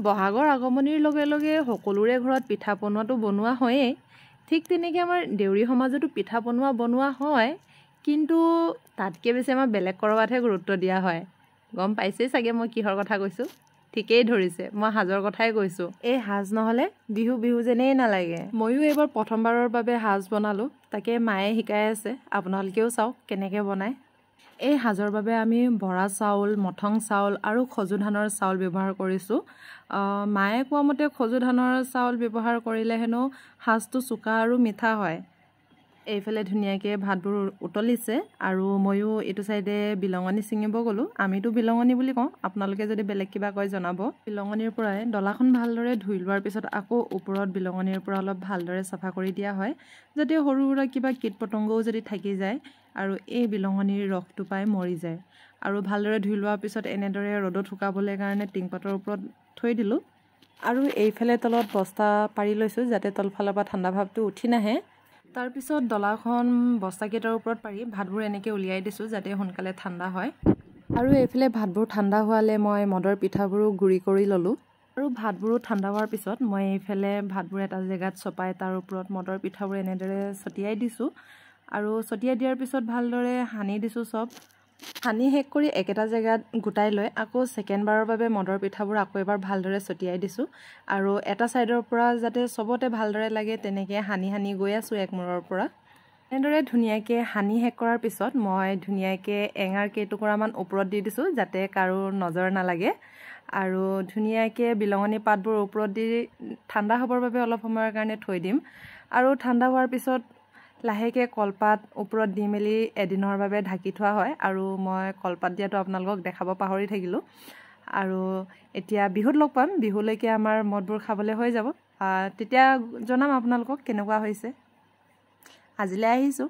বহাগৰ আগমনিৰ লগে লগে সকলোৰে ঘৰত পিঠা পনোৱাটো বনোৱা হয়েই। ঠিক তেনেকৈ আমাৰ দেউৰী সমাজতো পিঠা বনোৱা হয়, কিন্তু তাতকৈ বেছি আমাৰ বেলেগ ক'ৰবাতহে গুৰুত্ব দিয়া হয়। গম পাইছেই চাগে মই কিহৰ কথা কৈছোঁ? ঠিকেই ধৰিছে, মই সাজৰ কথাই কৈছোঁ। এই সাজ নহ'লে বিহু যেনেই নালাগে। ময়ো এইবাৰ প্ৰথমবাৰৰ বাবে সাজ বনালোঁ, তাকে মায়ে শিকাই আছে। আপোনালোকেও চাওক কেনেকৈ বনায়। এই সাজৰ বাবে আমি বৰা চাউল, মথং চাউল আৰু খজু ধানৰ চাউল ব্যৱহাৰ কৰিছোঁ। মায়ে কোৱা মতে খজু ধানৰ চাউল ব্যৱহাৰ কৰিলে হেনো সাজটো চোকা আৰু মিঠা হয়। এইফালে ধুনীয়াকৈ ভাতবোৰ উতলিছে আৰু ময়ো এইটো চাইডে বিলঙনি ছিঙিব গ'লোঁ। আমিতো বিলঙনি বুলি কওঁ, আপোনালোকে যদি বেলেগ কিবা কয় জনাব। বিলঙনিৰ পৰাই ডলাখন ভালদৰে ধুই লোৱাৰ পিছত আকৌ ওপৰত বিলঙনিৰ পৰা অলপ ভালদৰে চাফা কৰি দিয়া হয়, যাতে সৰু সুৰা কিবা কীট পতংগও যদি থাকি যায় আৰু এই বিলঙনিৰ ৰসটো পাই মৰি যায়। আৰু ভালদৰে ধুই লোৱাৰ পিছত এনেদৰে ৰ'দত শুকাবলৈ কাৰণে টিংপাতৰ ওপৰত থৈ দিলোঁ। আৰু এইফালে তলত বস্তা পাৰি লৈছোঁ, যাতে তলফালৰ পৰা ঠাণ্ডা ভাৱটো উঠি নাহে। তাৰপিছত ডলাখন বস্তাকেইটাৰ ওপৰত পাৰি ভাতবোৰ এনেকৈ উলিয়াই দিছোঁ, যাতে সোনকালে ঠাণ্ডা হয়। আৰু এইফালে ভাতবোৰ ঠাণ্ডা হোৱালে মই মদৰ পিঠাবোৰো গুড়ি কৰি ল'লোঁ। আৰু ভাতবোৰো ঠাণ্ডা হোৱাৰ পিছত মই এইফালে ভাতবোৰ এটা জেগাত চপাই তাৰ ওপৰত মদৰ পিঠাবোৰ এনেদৰে ছটিয়াই দিছোঁ। আৰু ছটিয়াই দিয়াৰ পিছত ভালদৰে সানি দিছোঁ চব। সানি শেষ কৰি একেটা জেগাত গোটাই লৈ আকৌ ছেকেণ্ডবাৰৰ বাবে মদৰ পিঠাবোৰ আকৌ এবাৰ ভালদৰে ছটিয়াই দিছোঁ। আৰু এটা ছাইডৰ পৰা যাতে চবতে ভালদৰে লাগে তেনেকৈ সানি গৈ আছোঁ একমূৰৰ পৰা। এনেদৰে ধুনীয়াকৈ সানি শেষ কৰাৰ পিছত মই ধুনীয়াকৈ এঙাৰ কেইটুকুৰামান ওপৰত দি দিছোঁ, যাতে কাৰো নজৰ নালাগে। আৰু ধুনীয়াকৈ বিলঙনি পাতবোৰ ওপৰত দি ঠাণ্ডা হ'বৰ বাবে অলপ সময়ৰ কাৰণে থৈ দিম। আৰু ঠাণ্ডা হোৱাৰ পিছত লাহেকৈ কলপাত ওপৰত দি মেলি এদিনৰ বাবে ঢাকি থোৱা হয়। আৰু মই কলপাত দিয়াটো আপোনালোকক দেখাব পাহৰি থাকিলোঁ। আৰু এতিয়া বিহুত লগ পাম, বিহুলৈকে আমাৰ মদবোৰ খাবলৈ হৈ যাব। তেতিয়া জনাম আপোনালোকক কেনেকুৱা হৈছে। আজিলৈ আহিছোঁ।